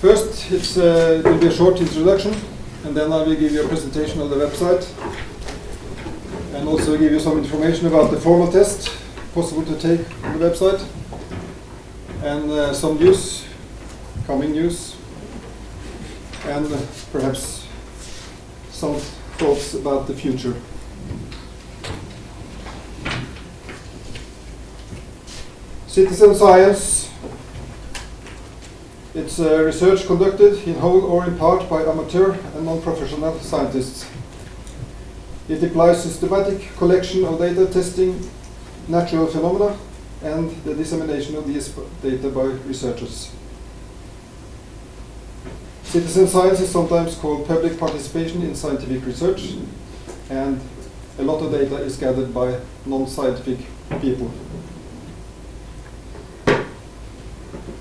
First, it will be a short introduction, and then I will give you a presentation of the website, and also give you some information about the formal test possible to take on the website, and some news, coming news, and perhaps some thoughts about the future. Citizen science. It's research conducted in whole or in part by amateur and non-professional scientists. It implies systematic collection of data testing natural phenomena and the dissemination of these data by researchers. Citizen science is sometimes called public participation in scientific research, and a lot of data is gathered by non-scientific people.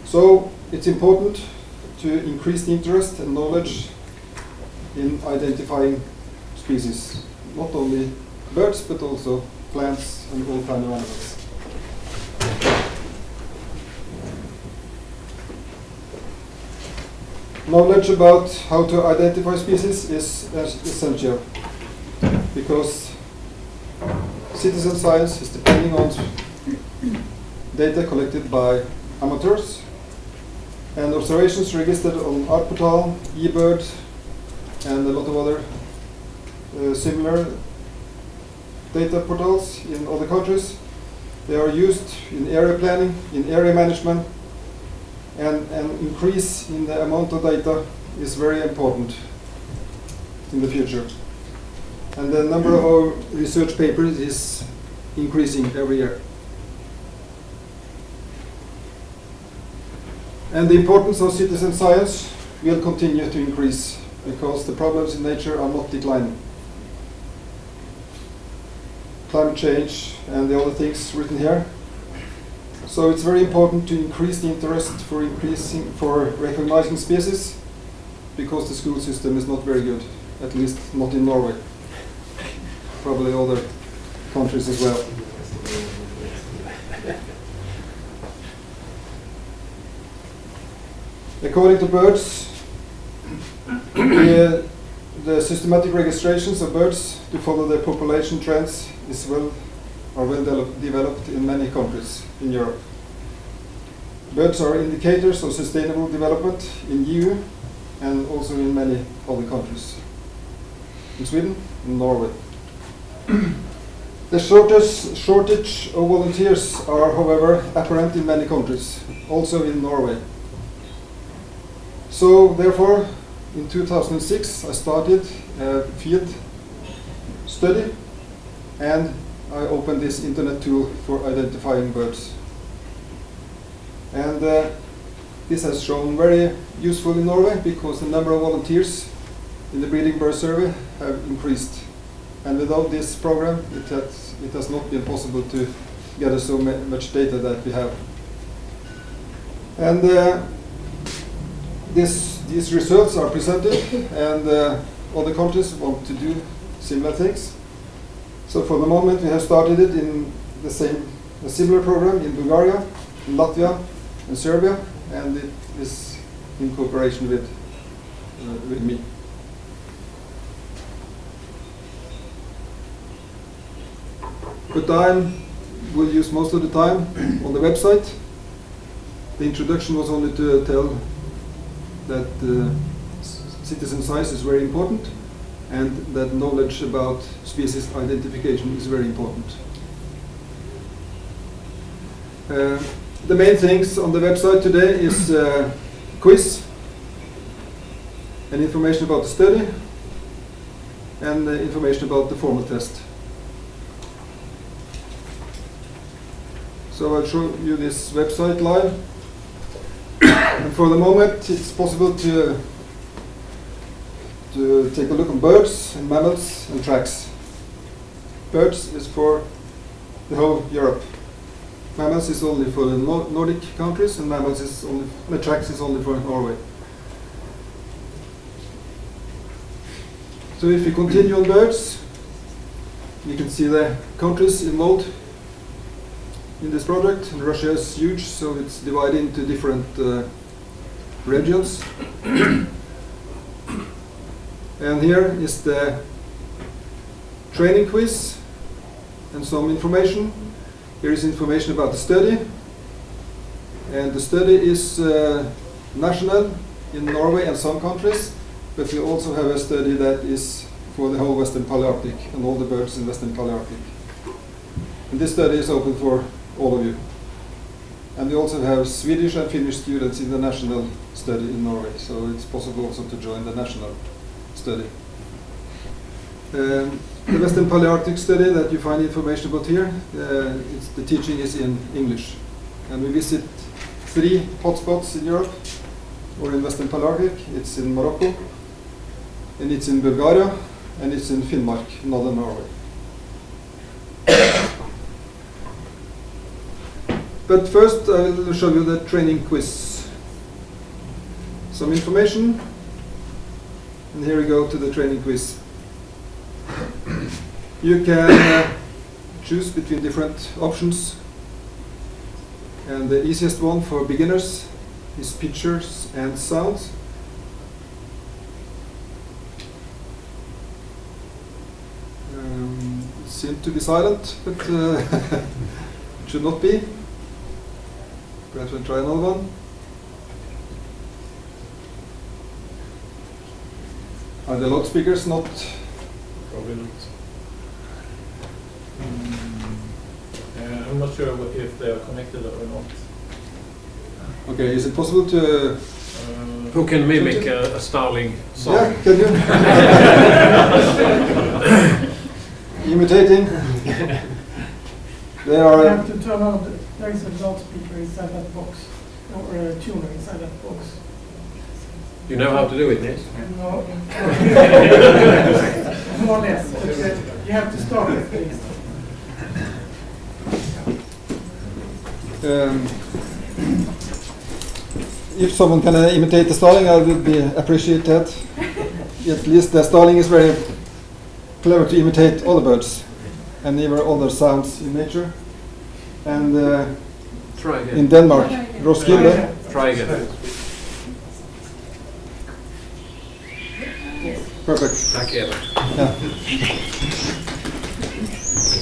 So it's important to increase the interest and knowledge in identifying species, not only birds but also plants and all kinds of animals. Knowledge about how to identify species is essential, because citizen science is depending on data collected by amateurs and observations registered on Arco, eBird, and a lot of other similar data portals in other countries. They are used in area planning, in area management, and an increase in the amount of data is very important in the future. And the number of our research papers is increasing every year. And the importance of citizen science will continue to increase because the problems in nature are not declining. Climate change and the other things written here. So it's very important to increase the interest for recognizing species, because the school system is not very good, at least not in Norway. Probably other countries as well. According to birds, the systematic registrations of birds to follow their population trends are well developed in many countries in Europe. Birds are indicators of sustainable development in EU and also in many other countries. In Sweden and Norway. The shortage of volunteers are, however, apparent in many countries, also in Norway. So, therefore, in 2006 I started a field study, and I opened this internet tool for identifying birds. And this has shown very useful in Norway, because the number of volunteers in the breeding bird survey have increased. And without this program, it has not been possible to gather so much data that we have. And these results are presented, and other countries want to do similar things. So for the moment we have started it in a similar program in Bulgaria, in Latvia, and Serbia, and it is in cooperation with me. But I will use most of the time on the website. The introduction was only to tell that citizen science is very important, and that knowledge about species identification is very important. The main things on the website today is quiz, and information about the study, and information about the formal test. So I'll show you this website live. And for the moment it's possible to take a look on birds and mammals and tracks. Birds is for the whole Europe. Mammals is only for the Nordic countries, and mammals is only, the tracks is only for Norway. So if we continue on birds, you can see the countries involved in this project. And Russia is huge, so it's divided into different regions. And here is the training quiz and some information. Here is information about the study. And the study is national in Norway and some countries, but we also have a study that is for the whole Western Palearctic and all the birds in Western Palearctic. And this study is open for all of you. And we also have Swedish and Finnish students in the national study in Norway, so it's possible also to join the national study. The Western Palearctic study that you find information about here, the teaching is in English. And we visit 3 hotspots in Europe, or in Western Palearctic. It's in Morocco, and it's in Bulgaria, and it's in Finnmark, northern Norway. But first I will show you the training quiz. Some information, and here we go to the training quiz. You can choose between different options, and the easiest one for beginners is pictures and sounds. It seems to be silent, but it should not be. Perhaps we'll try another one. Are the loudspeakers not? Probably not. I'm not sure if they are connected or not. Okay, is it possible to? Who can mimic a starling song? Yeah, can you? Imitating. They are. You have to turn on. There is a loudspeaker inside that box, or a tuner inside that box. You know how to do it, yes? No. More or less. But you have to start it, please. If someone can imitate the starling, I would be appreciate that. At least the starling is very clever to imitate other birds and even other sounds in nature. And Try again. in Denmark, Roskilde. Try again. Perfect. Tack Eva. Yeah.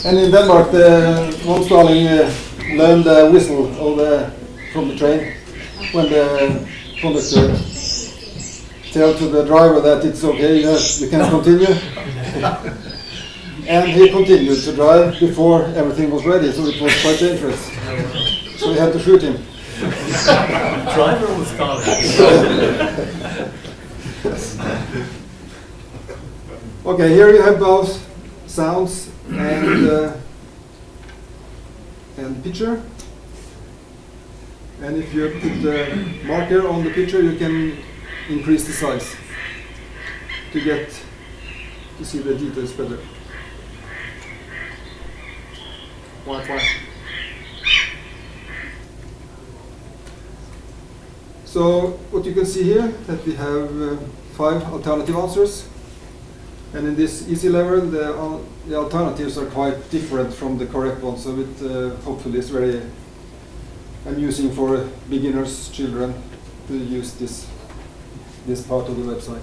And in Denmark, the one starling learned the whistle from the train when the conductor tells to the driver that it's okay, you can continue. And he continued to drive before everything was ready, so it was quite dangerous. So we had to shoot him. Driver was starling. Okay, here you have both sounds and picture. And if you put the marker on the picture, you can increase the size to see the details better. So what you can see here, that we have 5 alternative answers. And in this easy level, the alternatives are quite different from the correct one, so it hopefully is very amusing for beginners, children, to use this part of the website.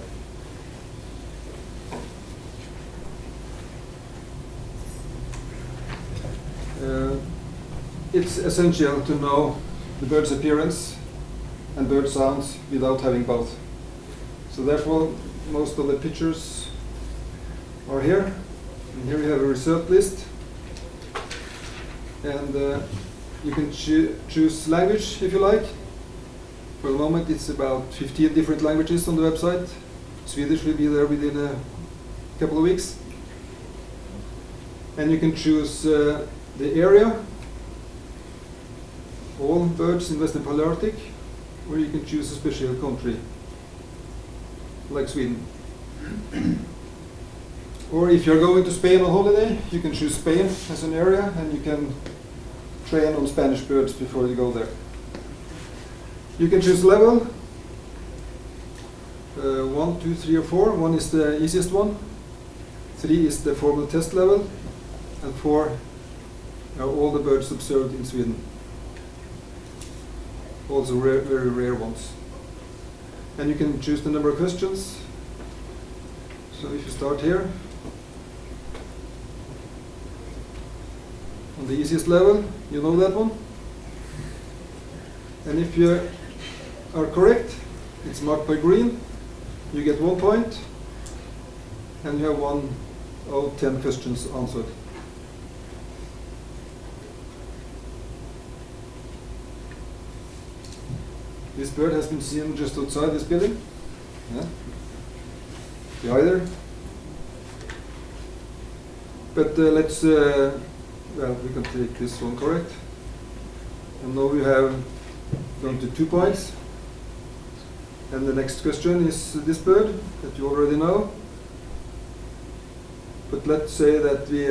It's essential to know the bird's appearance and bird sounds without having both. So therefore, most of the pictures are here. And here we have a result list. And you can choose language if you like. For the moment it's about 15 different languages on the website. Swedish will be there within a couple of weeks. And you can choose the area, all birds in Western Palearctic, or you can choose a special country, like Sweden. Or if you're going to Spain on holiday, you can choose Spain as an area, and you can train on Spanish birds before you go there. You can choose level, 1, 2, 3 or 4. 1 is the easiest one, 3 is the formal test level, and 4 are all the birds observed in Sweden. Also very rare ones. And you can choose the number of questions. So if you start here, on the easiest level, you know that one. And if you are correct, it's marked by green, you get 1 point, and you have 1 out of 10 questions answered. This bird has been seen just outside this building. Yeah. The either. But let's, well, we can take this one correct. And now we have gone to 2 points. And the next question is this bird that you already know. But let's say that we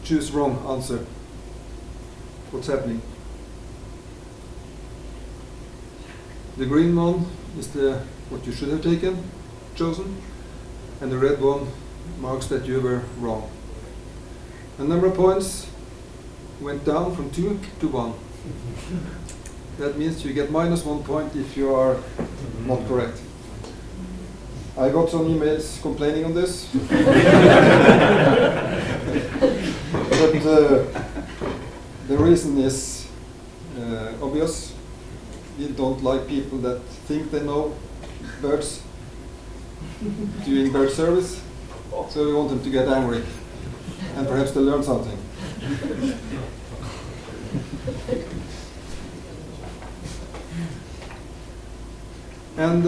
choose wrong answer. What's happening? The green one is what you should have chosen, and the red one marks that you were wrong. The number of points went down from 2 to 1. That means you get -1 point if you are not correct. I got some emails complaining on this. But the reason is obvious. We don't like people that think they know birds doing bird service, so we want them to get angry and perhaps to learn something. And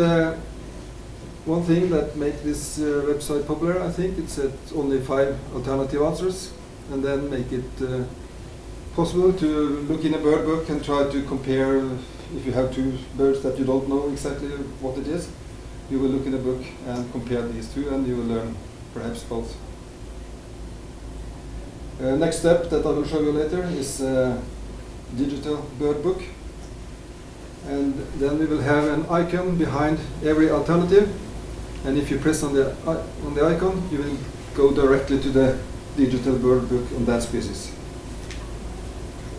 one thing that makes this website popular, I think, it's only 5 alternative answers, and then make it possible to look in a bird book and try to compare. If you have 2 birds that you don't know exactly what it is, you will look in a book and compare these 2, and you will learn perhaps both. Next step that I will show you later is digital bird book. And then we will have an icon behind every alternative. And if you press on the icon, you will go directly to the digital bird book on that species.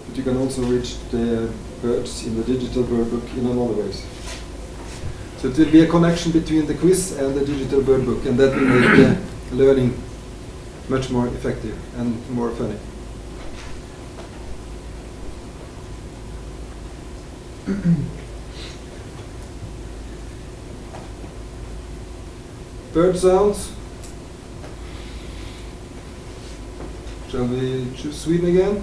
But you can also reach the birds in the digital bird book in another ways. So it will be a connection between the quiz and the digital bird book, and that will make learning much more effective and more funny. Bird sounds. Shall we choose Sweden again?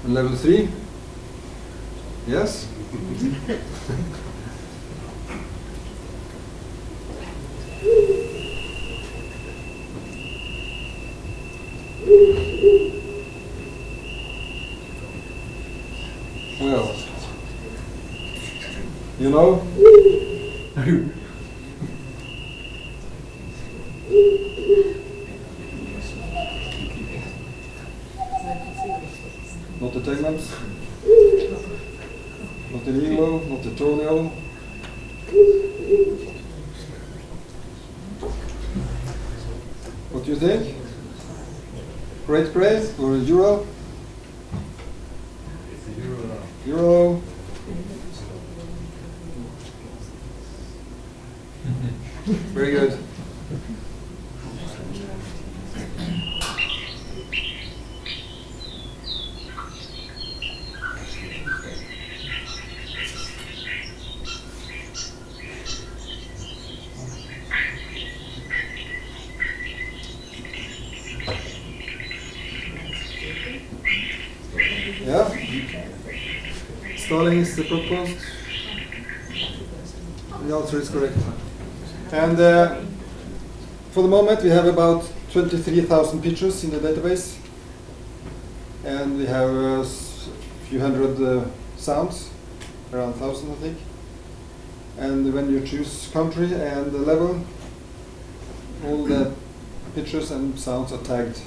And level 3? Yes? Well, you know? Not the tegmans, not the eagle, not the tornado. What do you think? Great Gray or Euro? Euro. Very good. Yeah. Stalling is the proposed. The answer is correct. And for the moment we have about 23,000 pictures in the database. And we have a few hundred sounds, around 1,000 I think. And when you choose country and the level, all the pictures and sounds are tagged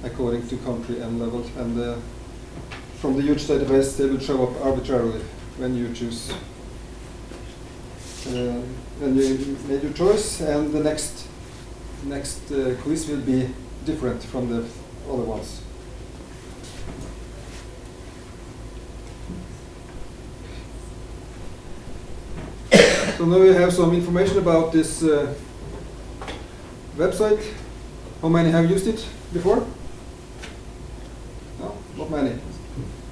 according to country and level. And from the huge database, they will show up arbitrarily when you choose, when you made your choice, and the next quiz will be different from the other ones. So now we have some information about this website. How many have used it before? No, not many.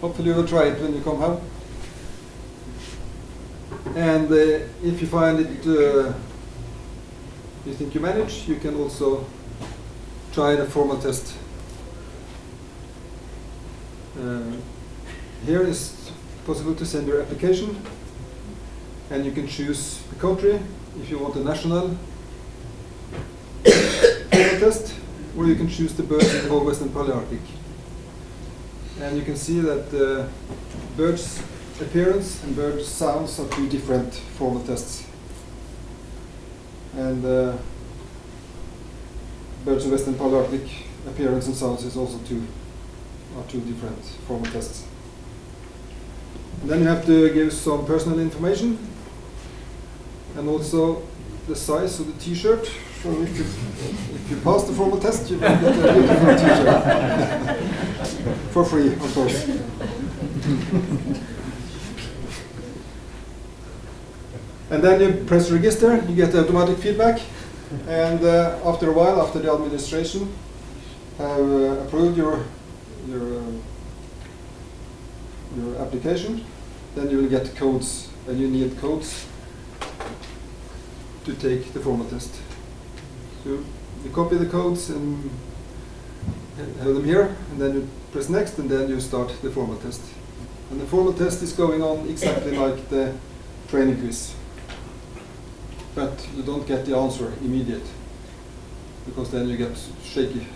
Hopefully you will try it when you come home. And if you find it, you think you manage, you can also try the formal test. Here is possible to send your application, and you can choose the country if you want a national formal test, or you can choose the birds in the whole Western Palearctic. And you can see that birds' appearance and birds' sounds are two different formal tests. And birds of Western Palearctic appearance and sounds is also two different formal tests. And then you have to give some personal information, and also the size of the T-shirt. So if you pass the formal test, you can get a beautiful T-shirt for free, of course. And then you press register, you get automatic feedback, and after a while, after the administration have approved your application, then you will get codes, and you need codes to take the formal test. So you copy the codes and have them here, and then you press next, and then you start the formal test. And the formal test is going on exactly like the training quiz, but you don't get the answer immediate, because then you get shaky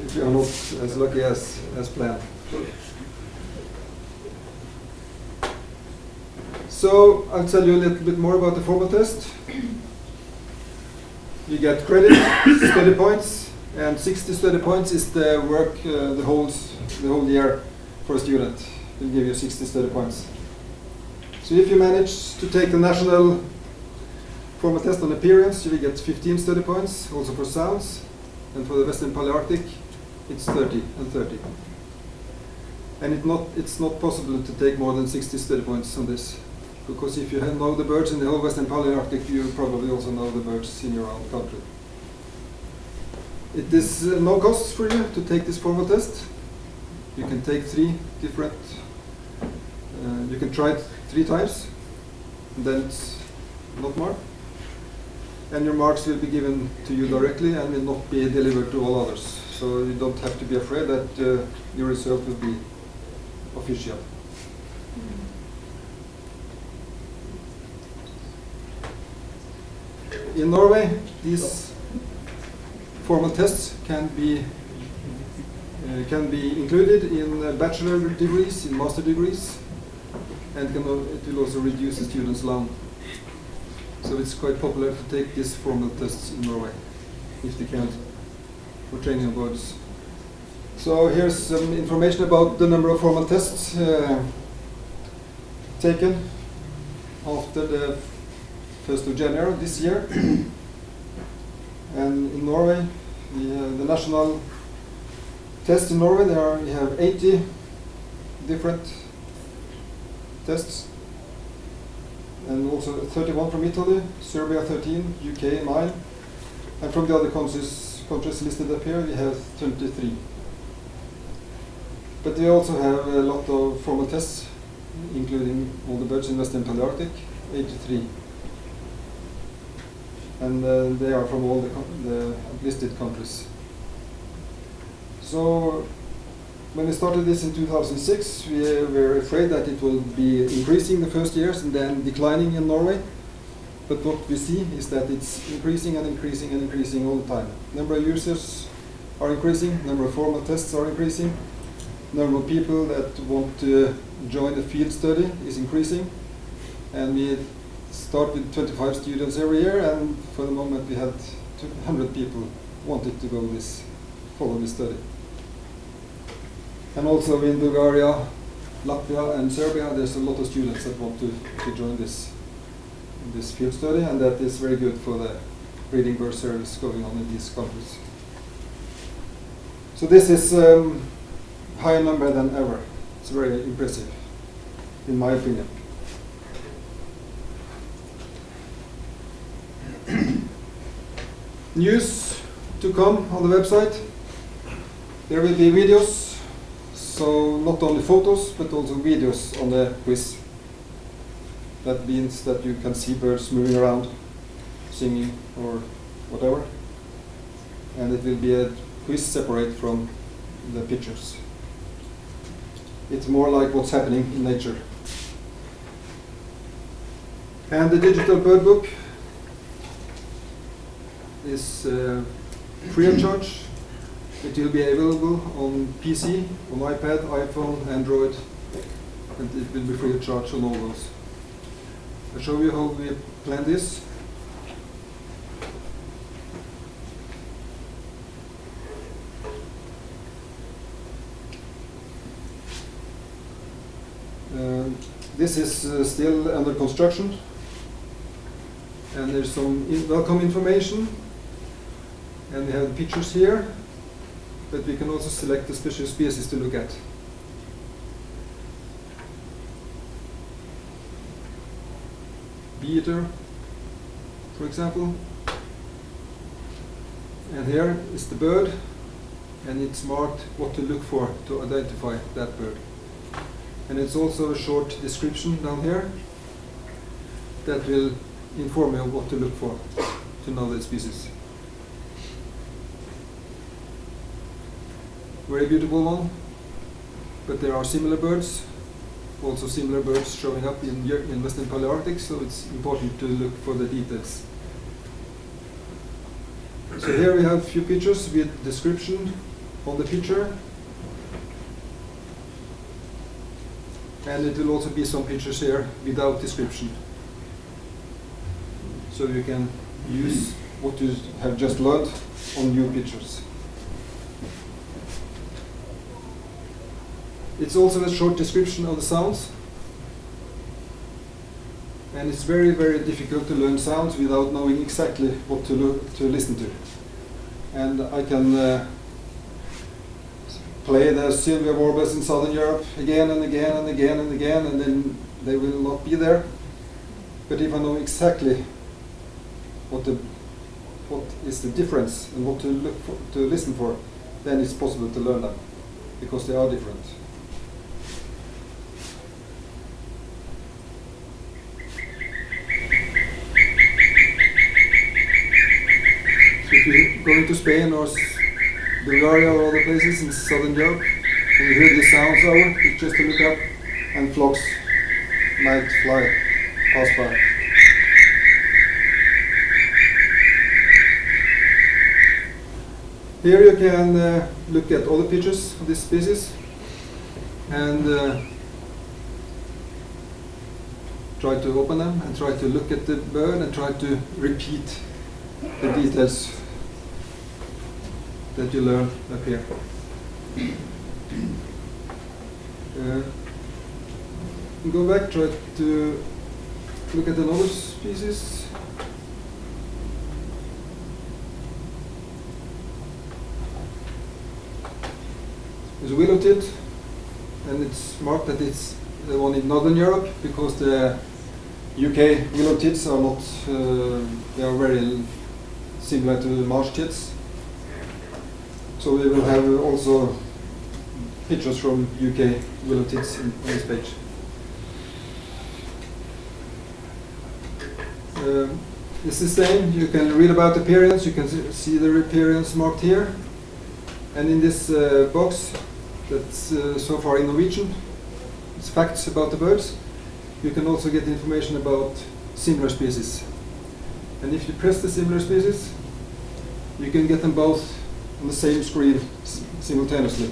if you are not as lucky as planned. So I'll tell you a little bit more about the formal test. You get credit, study points, and 60 study points is the work the whole year for a student. Will give you 60 study points. So if you manage to take the national formal test on appearance, you will get 15 study points, also for sounds, and for the Western Palearctic, it's 30 and 30. And it's not possible to take more than 60 study points on this, because if you know the birds in the whole Western Palearctic, you probably also know the birds in your own country. It is no cost for you to take this formal test. You can take 3 different, you can try it 3 times, and then it's not more. And your marks will be given to you directly and will not be delivered to all others. So you don't have to be afraid that your result will be official. In Norway, these formal tests can be included in bachelor degrees, in master degrees, and it will also reduce the students' loan. So it's quite popular to take these formal tests in Norway, if they can, for training on birds. So here's some information about the number of formal tests taken after the 1st of January this year. And in Norway, the national test in Norway, we have 80 different tests, and also 31 from Italy, Serbia 13, UK 9, and from the other countries listed up here we have 23. But we also have a lot of formal tests, including all the birds in Western Palearctic, 83. And they are from all the listed countries. So when we started this in 2006, we were afraid that it will be increasing the first years and then declining in Norway. But what we see is that it's increasing and increasing and increasing all the time. Number of users are increasing, number of formal tests are increasing, number of people that want to join the field study is increasing. And we start with 25 students every year, and for the moment we had 200 people wanted to follow this study. And also in Bulgaria, Latvia and Serbia, there's a lot of students that want to join this field study, and that is very good for the breeding bird service going on in these countries. So this is higher number than ever. It's very impressive, in my opinion. news to come on the website. There will be videos, so not only photos but also videos on the quiz. That means that you can see birds moving around, singing or whatever. And it will be a quiz separate from the pictures. It's more like what's happening in nature. And the digital bird book is free of charge. It will be available on PC, on iPad, iPhone, Android, and it will be free of charge on all those. I'll show you how we plan this. This is still under construction, and there's some welcome information, and we have pictures here, but we can also select the special species to look at. Bee-eater, for example, and here is the bird, and it's marked what to look for to identify that bird. And it's also a short description down here that will inform you what to look for to know the species. Very beautiful one, but there are similar birds, also similar birds showing up in Western Palearctic, so it's important to look for the details. So here we have a few pictures with description on the picture. And it will also be some pictures here without description. So you can use what you have just learned on new pictures. It's also a short description of the sounds. And it's very, very difficult to learn sounds without knowing exactly what to listen to. And I can play the Sylvia warblers in Southern Europe again and again and again and again, and then they will not be there. But if I know exactly what is the difference and what to look for, to listen for, then it's possible to learn them, because they are different. So if you're going to Spain or Bulgaria or other places in Southern Europe, and you hear these sounds over, it's just to look up, and flocks might pass by. Here you can look at all the pictures of this species and try to open them and try to look at the bird and try to repeat the details that you learn up here. Go back, try to look at another species. There's a willow tit, and it's marked that it's the one in Northern Europe, because the UK willow tits are not, they are very similar to the marsh tits. So we will have also pictures from UK willow tits on this page. It's the same, you can read about appearance, you can see the appearance marked here. And in this box, that's so far in Norwegian, it's facts about the birds. You can also get information about similar species. And if you press the similar species, you can get them both on the same screen simultaneously.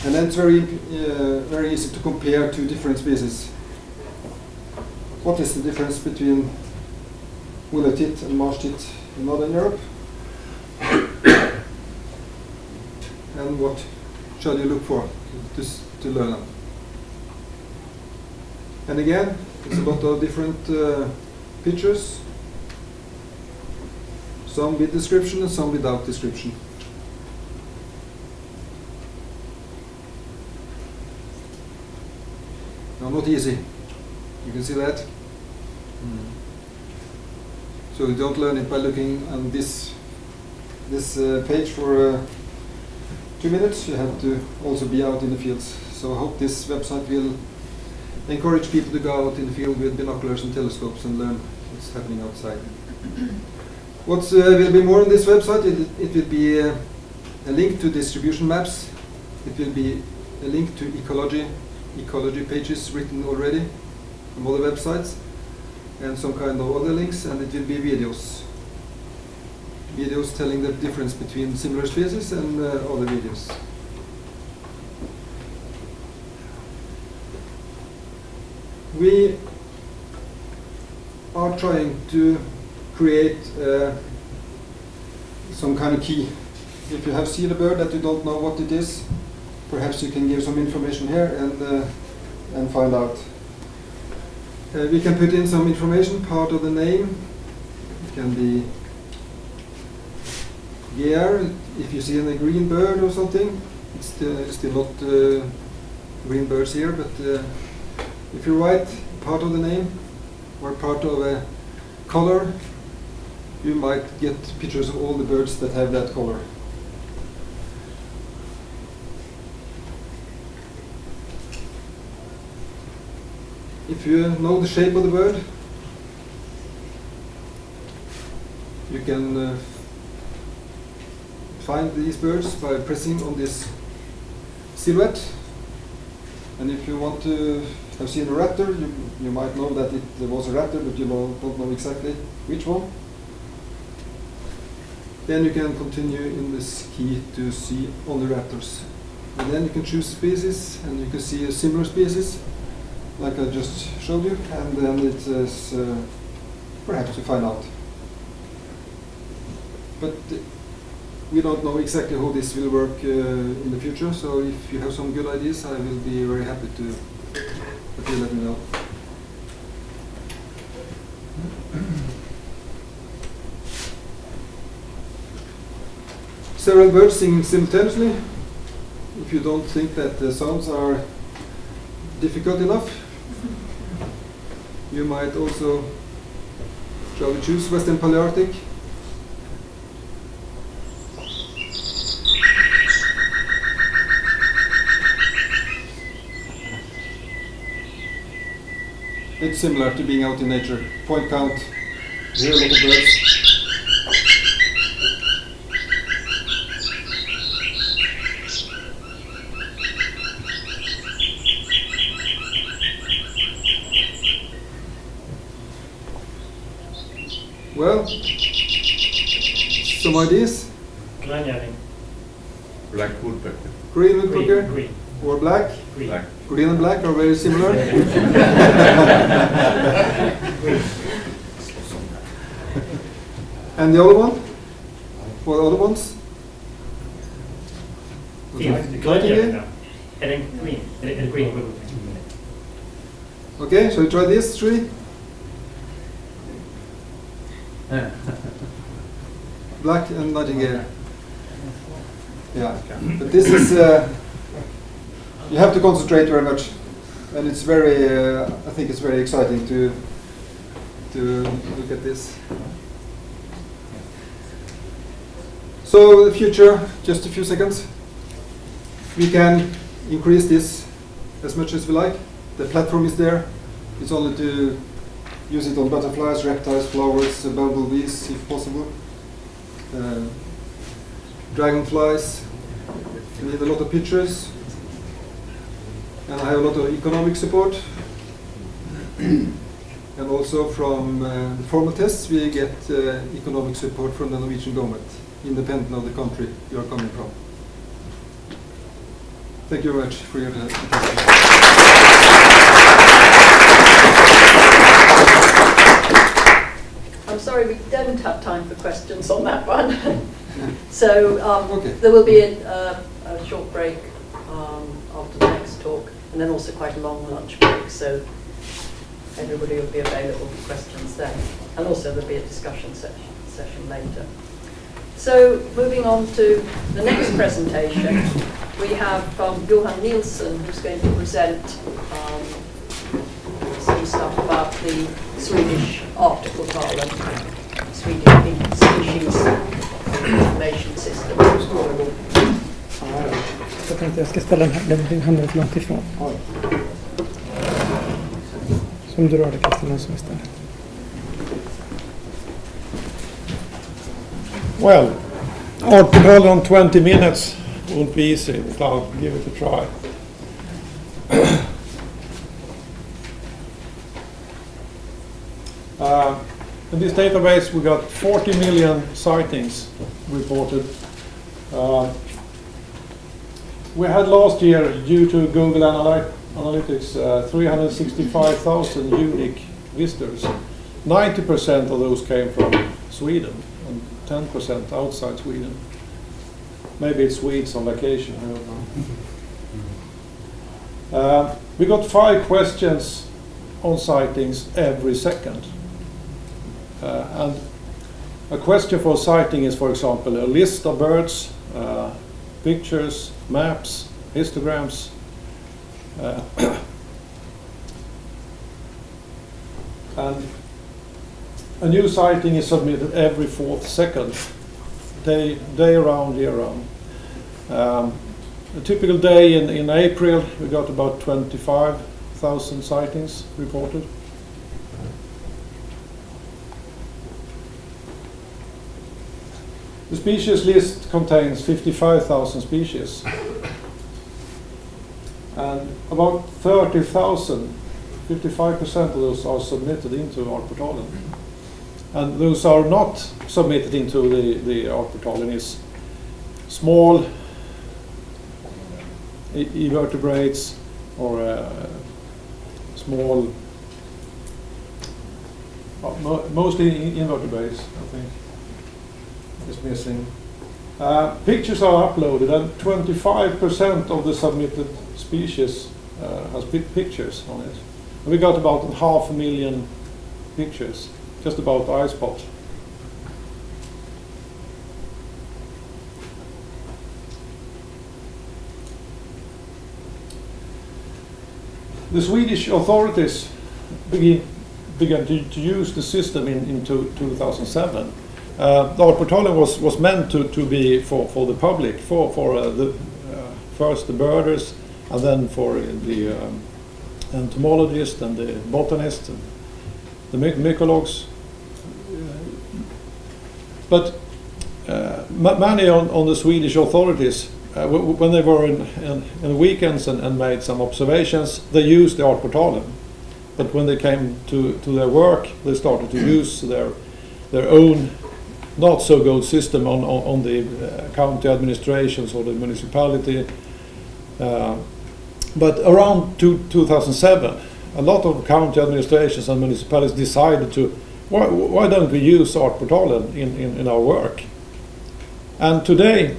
And then it's very easy to compare two different species. What is the difference between willow tit and marsh tit in Northern Europe? And what shall you look for to learn them? And again, there's a lot of different pictures. Some with description and some without description. No, not easy. You can see that. So you don't learn it by looking on this page for 2 minutes. You have to also be out in the fields. So I hope this website will encourage people to go out in the field with binoculars and telescopes and learn what's happening outside. What will be more on this website? It will be a link to distribution maps. It will be a link to ecology pages written already from other websites, and some kind of other links, and it will be videos telling the difference between similar species and other videos. We are trying to create some kind of key. If you have seen a bird that you don't know what it is, perhaps you can give some information here and find out. We can put in some information, part of the name. It can be gear. If you see a green bird or something, it's still not green birds here, but if you write part of the name or part of a color, you might get pictures of all the birds that have that color. If you know the shape of the bird, you can find these birds by pressing on this silhouette. And if you want to have seen a raptor, you might know that it was a raptor, but you don't know exactly which one. Then you can continue in this key to see all the raptors. And then you can choose species, and you can see a similar species, like I just showed you, and then it is perhaps to find out. But we don't know exactly how this will work in the future, so if you have some good ideas, I will be very happy to that you let me know. Several birds singing simultaneously. If you don't think that the sounds are difficult enough, you might also, shall we choose Western Palearctic? It's similar to being out in nature. Point count, hear a lot of birds. Well, some ideas? Black woodpecker. Green woodpecker? Green. Or black? Green. Black. Green and black are very similar. And the other one? What other ones? Nightingale? Green. Green. Okay, shall we try these three? Black and nightingale. Yeah, but this is, you have to concentrate very much, and it's very, I think it's very exciting to look at this. So the future, just a few seconds. We can increase this as much as we like. The platform is there. It's only to use it on butterflies, reptiles, flowers, bumblebees if possible. Dragonflies. We need a lot of pictures. And I have a lot of economic support. And also from the formal tests we get economic support from the Norwegian government, independent of the country you are coming from. Thank you very much for your attention. I'm sorry, we don't have time for questions on that one. So Okay. there will be a short break after the next talk, and then also quite a long lunch break, so everybody will be available for questions then. And also there'll be a discussion session later. So moving on to the next presentation, we have Johan Nielsen, who's going to present some stuff about the Swedish Arctic Garland. Swedish species information system. Jag tänkte jag ska ställa den här, den hamnar lite långt ifrån. Som du rörde Kristina som istället. Well, article on 20 minutes won't be easy, but I'll give it a try. In this database we got 40 million sightings reported. We had last year, due to Google Analytics, 365,000 unique visitors. 90% of those came from Sweden and 10% outside Sweden. Maybe it's Swedes on vacation, I don't know. We got 5 questions on sightings every second. And a question for sighting is, for example, a list of birds, pictures, maps, histograms. And a new sighting is submitted every 4th second, day round, year round. A typical day in April, we got about 25,000 sightings reported. The species list contains 55,000 species, and about 30,000, 55% of those are submitted into Artportalen. And those are not submitted into the Artportalen is small invertebrates or small, mostly invertebrates, I think. Is missing. Pictures are uploaded, and 25% of the submitted species has pictures on it. And we got about 500,000 pictures, just about eye spot. The Swedish authorities began to use the system in 2007. The Artportalen was meant to be for the public, for first the birders, and then for the entomologists and the botanists and the mycologists. But many on the Swedish authorities, when they were in the weekends and made some observations, they used the Artportalen. But when they came to their work, they started to use their own not so good system on the county administrations or the municipality. But around 2007, a lot of county administrations and municipalities decided to, why don't we use Artportalen in our work? And today,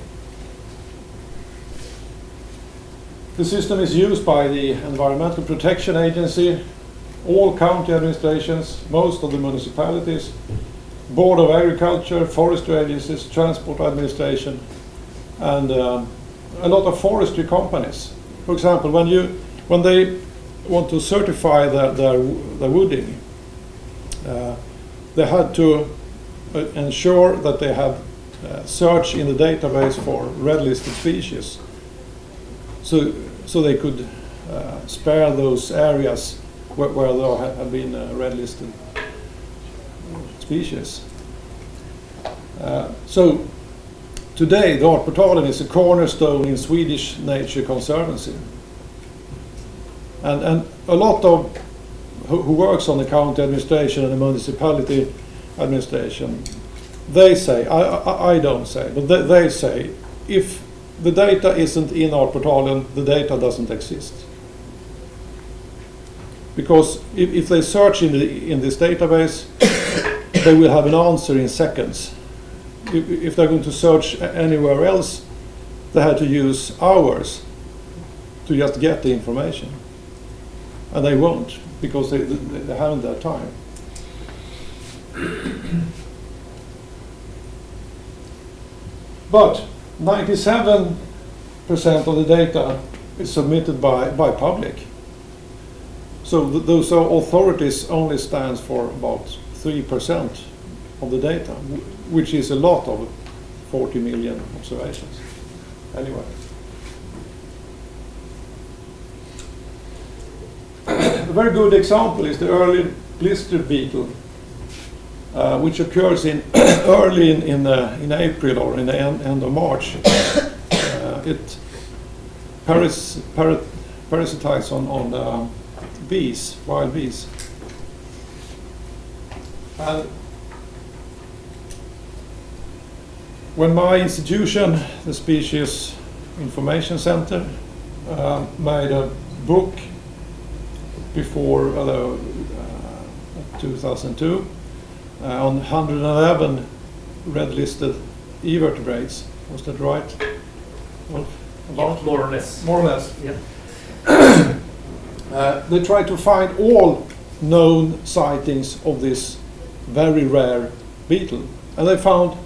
the system is used by the Environmental Protection Agency, all county administrations, most of the municipalities, Board of Agriculture, forestry agencies, transport administration, and a lot of forestry companies. For example, when they want to certify their wooding, they had to ensure that they have search in the database for red-listed species, so they could spare those areas where there have been red-listed species. So today the Artportalen is a cornerstone in Swedish Nature Conservancy, and a lot of who works on the county administration and the municipality administration, they say, I don't say, but they say, if the data isn't in Artportalen, the data doesn't exist. Because if they search in this database, they will have an answer in seconds. If they're going to search anywhere else, they had to use hours to just get the information. And they won't, because they haven't that time. But 97% of the data is submitted by public. So those authorities only stands for about 3% of the data, which is a lot of 40 million observations. Anyway. A very good example is the early blister beetle, which occurs in early in April or in the end of March. It parasitises on bees, wild bees. And when my institution, the Species Information Center, made a book before 2002 on 111 red-listed evertebrates. Was that right? Well, Yeah, more or less. more or less. Yeah. They tried to find all known sightings of this very rare beetle, and they found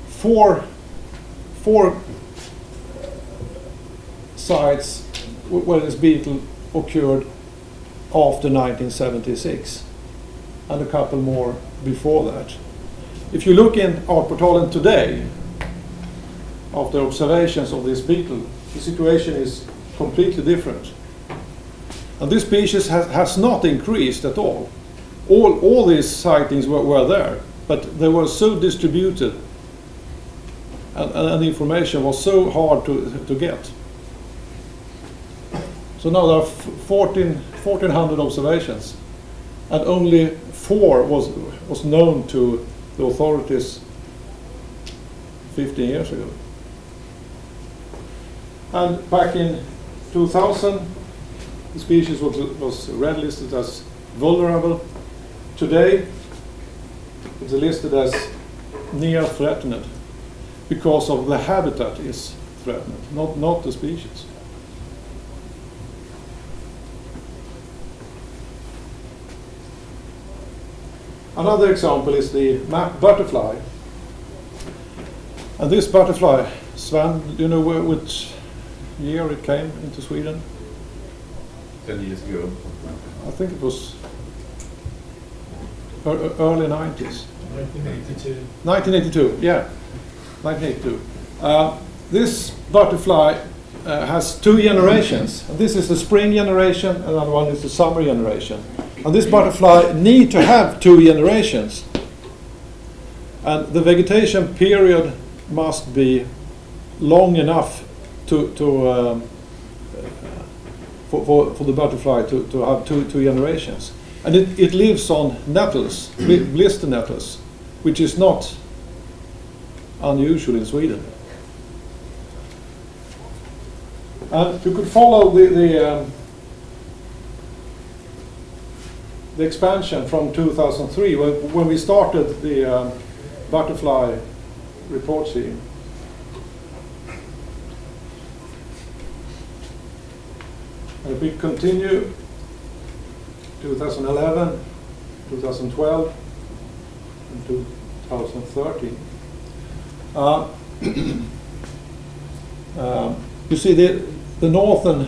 four sites where this beetle occurred after 1976, and a couple more before that. If you look in Artportalen today, after observations of this beetle, the situation is completely different. And this species has not increased at all. All these sightings were there, but they were so distributed, and the information was so hard to get. So now there are 1,400 observations, and only 4 was known to the authorities 15 years ago. And back in 2000, the species was red listed as vulnerable. Today, it's listed as near threatened because of the habitat is threatened, not the species. Another example is the map butterfly. And this butterfly, Sven, do you know which year it came into Sweden? 10 years ago. I think it was early 90s. 1982. 1982, yeah. 1982. This butterfly has 2 generations. And this is the spring generation, and another one is the summer generation. And this butterfly need to have 2 generations. And the vegetation period must be long enough for the butterfly to have two generations. And it lives on nettles, blister nettles, which is not unusual in Sweden. And you could follow the expansion from 2003 when we started the butterfly report scheme. And if we continue 2011, 2012, and 2013. You see the northern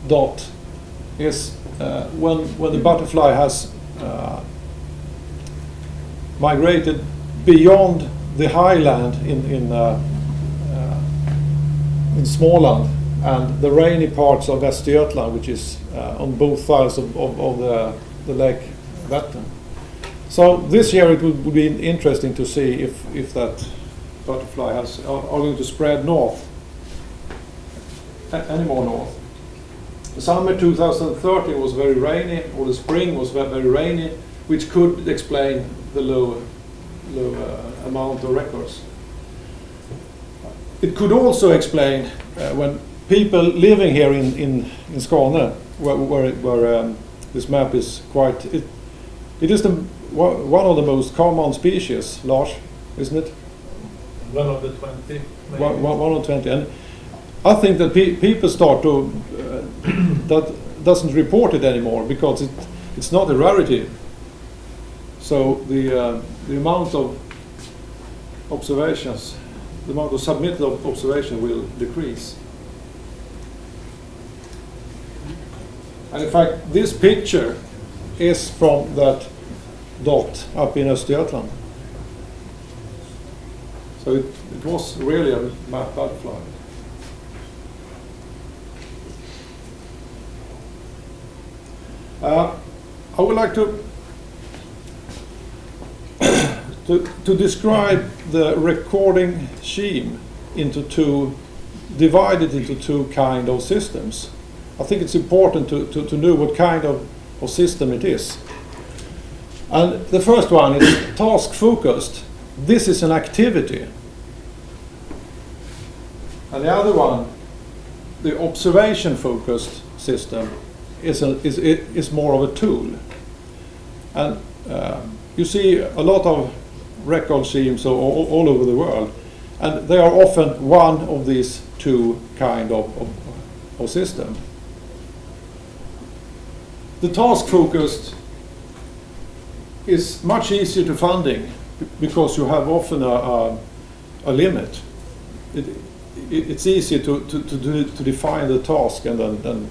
dot is when the butterfly has migrated beyond the highland in Småland and the rainy parts of Västergötland, which is on both sides of the lake Vättern. So this year it would be interesting to see if that butterfly are going to spread north, any more north. The summer 2013 was very rainy, or the spring was very rainy, which could explain the low amount of records. It could also explain when people living here in Skåne, where this map is quite, it is one of the most common species, Lars, isn't it? One of the 20. One of 20, and I think that people start to that doesn't report it anymore because it's not a rarity. So the amount of observations, the amount of submitted observation will decrease. And in fact, this picture is from that dot up in Östergötland. So it was really a map butterfly. I would like to to describe the recording scheme divide it into two kind of systems. I think it's important to know what kind of system it is. And the first one is task focused. This is an activity. And the other one, the observation focused system, is more of a tool. And you see a lot of record schemes all over the world, and they are often one of these two kind of system. The task focused is much easier to funding because you have often a limit. It's easier to define the task, and then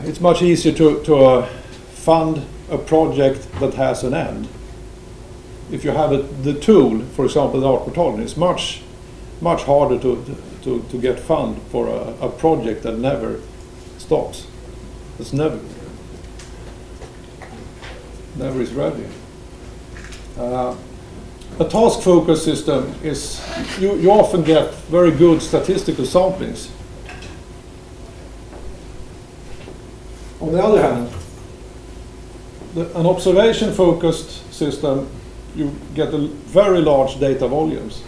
it's much easier to fund a project that has an end. If you have the tool, for example, the art portal, it's much harder to get fund for a project that never stops. It's never is ready. A task-focused system is you often get very good statistical samplings. On the other hand, an observation-focused system, you get a very large data volumes.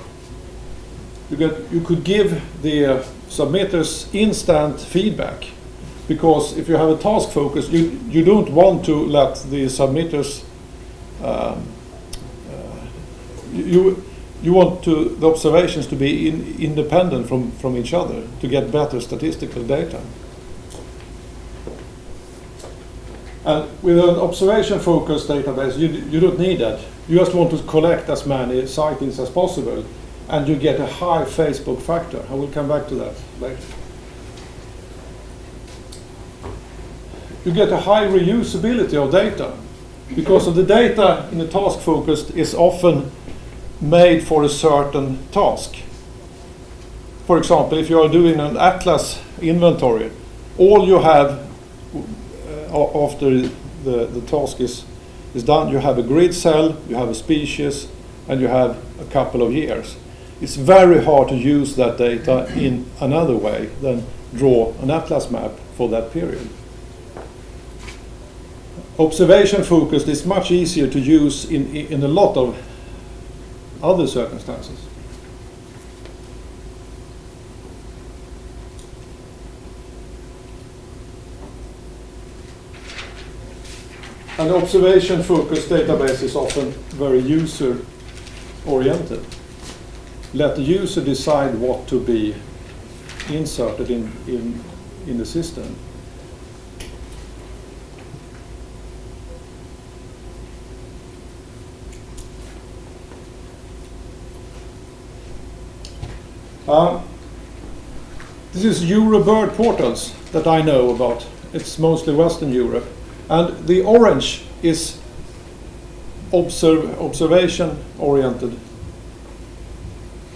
You could give the submitters instant feedback, because if you have a task focus, you don't want to let the submitters. You want the observations to be independent from each other to get better statistical data. And with an observation-focused database, you don't need that. You just want to collect as many sightings as possible, and you get a high Facebook factor. I will come back to that later. You get a high reusability of data, because of the data in the task-focused is often made for a certain task. For example, if you are doing an atlas inventory, all you have after the task is done, you have a grid cell, you have a species, and you have a couple of years. It's very hard to use that data in another way than draw an atlas map for that period. Observation focused is much easier to use in a lot of other circumstances. An observation-focused database is often very user-oriented. Let the user decide what to be inserted in the system. This is Eurobird portals that I know about. It's mostly Western Europe. And the orange is observation-oriented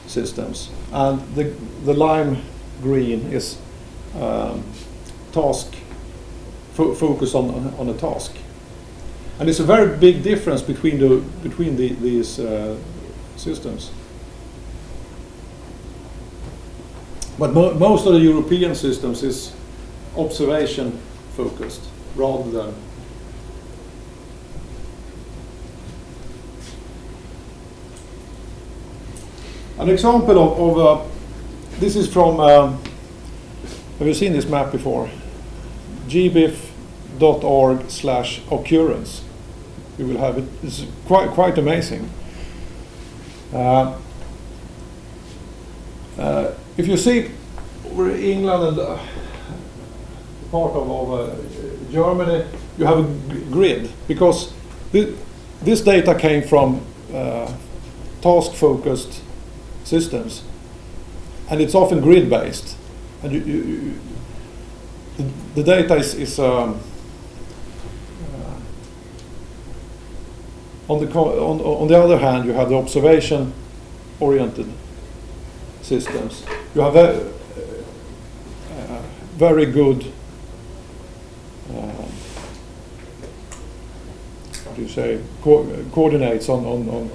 systems, and the lime green is task focus on a task. And it's a very big difference between these systems. But most of the European systems is observation focused rather than an example of this is from have you seen this map before? gbif.org/occurrence. You will have it. It's quite amazing. If you see over England and part of Germany, you have a grid, because this data came from task-focused systems, and it's often grid-based. And the data is On the other hand, you have the observation-oriented systems. You have very good coordinates on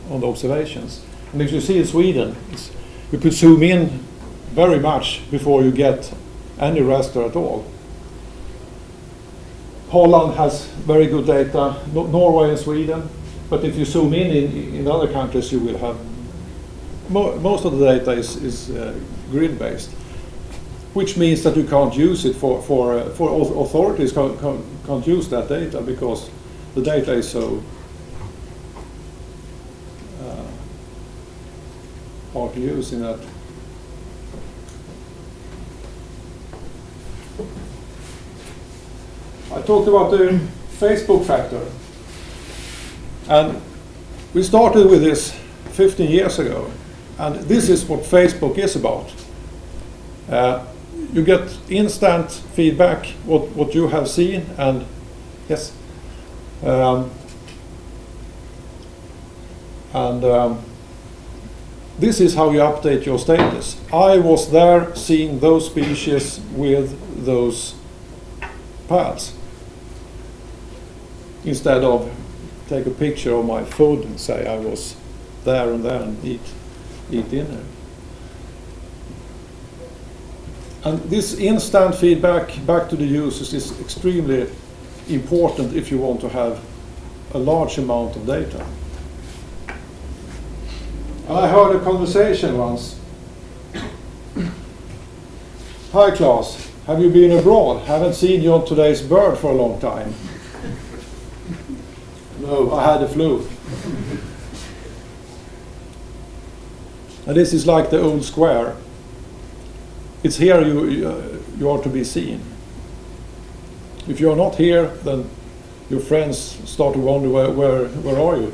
the observations. And if you see in Sweden, you could zoom in very much before you get any raster at all. Holland has very good data, Norway and Sweden, but if you zoom in other countries, you will have most of the data is grid-based, which means that you can't use it for authorities can't use that data because the data is so hard to use in that. I talked about the Facebook factor, and we started with this 15 years ago, and this is what Facebook is about. You get instant feedback what you have seen, and yes, this is how you update your status. I was there seeing those species with those pads, instead of take a picture of my food and say I was there and eat dinner. And this instant feedback back to the users is extremely important if you want to have a large amount of data. And I heard a conversation once. Hi Claes, have you been abroad? Haven't seen you on today's bird for a long time. No, I had the flu. And this is like the old square. It's here you are to be seen. If you are not here, then your friends start to wonder where are you?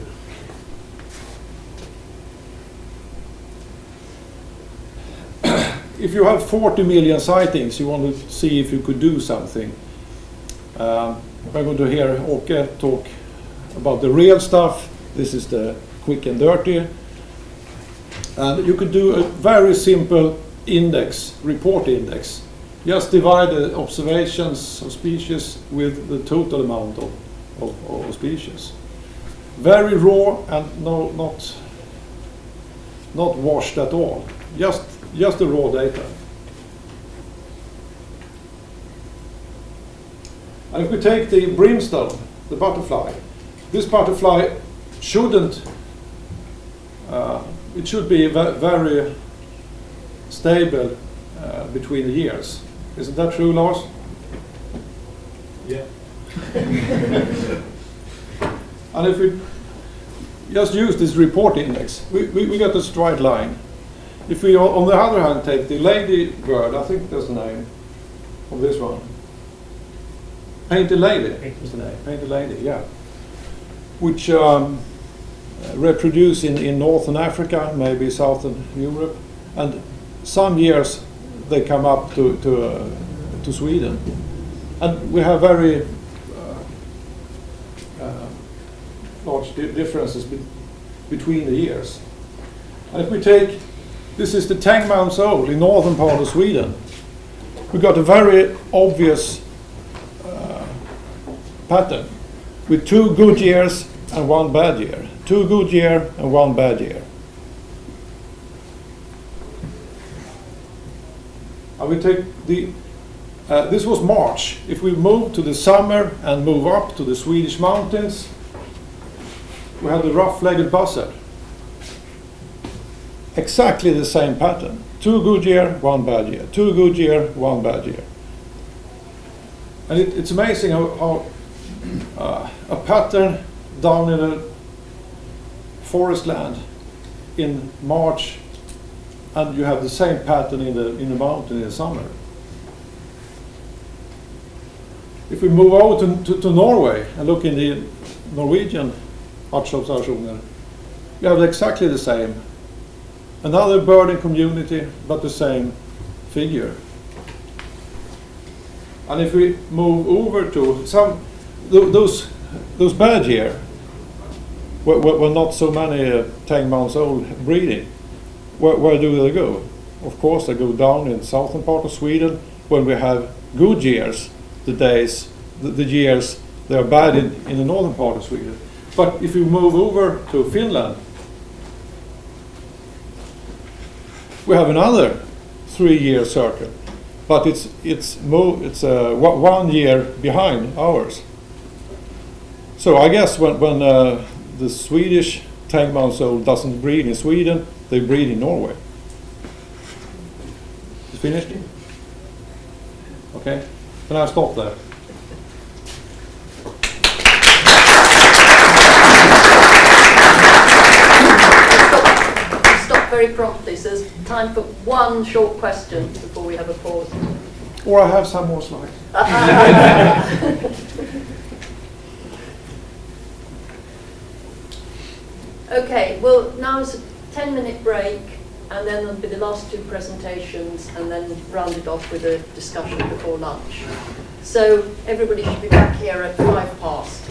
If you have 40 million sightings, you want to see if you could do something. We're going to hear Åke talk about the real stuff. This is the quick and dirty. And you could do a very simple index, report index. Just divide the observations of species with the total amount of species. Very raw and not washed at all. Just the raw data. And if we take the brimstone, the butterfly, this butterfly shouldn't, it should be very stable between the years. Isn't that true, Lars? Yeah. And if we just use this report index, we get a straight line. If we, on the other hand, take the ladybird, I think that's the name of this one. Painted Lady is the name. Painted Lady, yeah. Which reproduce in Northern Africa, maybe Southern Europe, and some years they come up to Sweden, and we have very large differences between the years. And if we take, this is the 10 months old in northern part of Sweden, we got a very obvious pattern with 2 good years and 1 bad year. 2 good year and 1 bad year. And we take the, this was March. If we move to the summer and move up to the Swedish mountains, we have the rough-legged buzzard. Exactly the same pattern. 2 good year, 1 bad year. 2 good year, 1 bad year. And it's amazing how a pattern down in a forest land in March, and you have the same pattern in the mountain in the summer. If we move over to Norway and look in the Norwegian artsobservationer, you have exactly the same. Another birding community, but the same figure. And if we move over to some those bad year, where not so many 10 months old breeding. Where do they go? Of course, they go down in the southern part of Sweden when we have good years, the years they are bad in the northern part of Sweden. But if you move over to Finland, we have another 3-year circle, but it's 1 year behind ours. So I guess when the Swedish 10 months old doesn't breed in Sweden, they breed in Norway. You finished? Okay, then I'll stop there. Stop very promptly, so there's time for one short question before we have a pause. Or I have some more slides. Okay, well, now it's a 10-minute break, and then there'll be the last 2 presentations, and then rounded off with a discussion before lunch. So everybody should be back here at 5 past.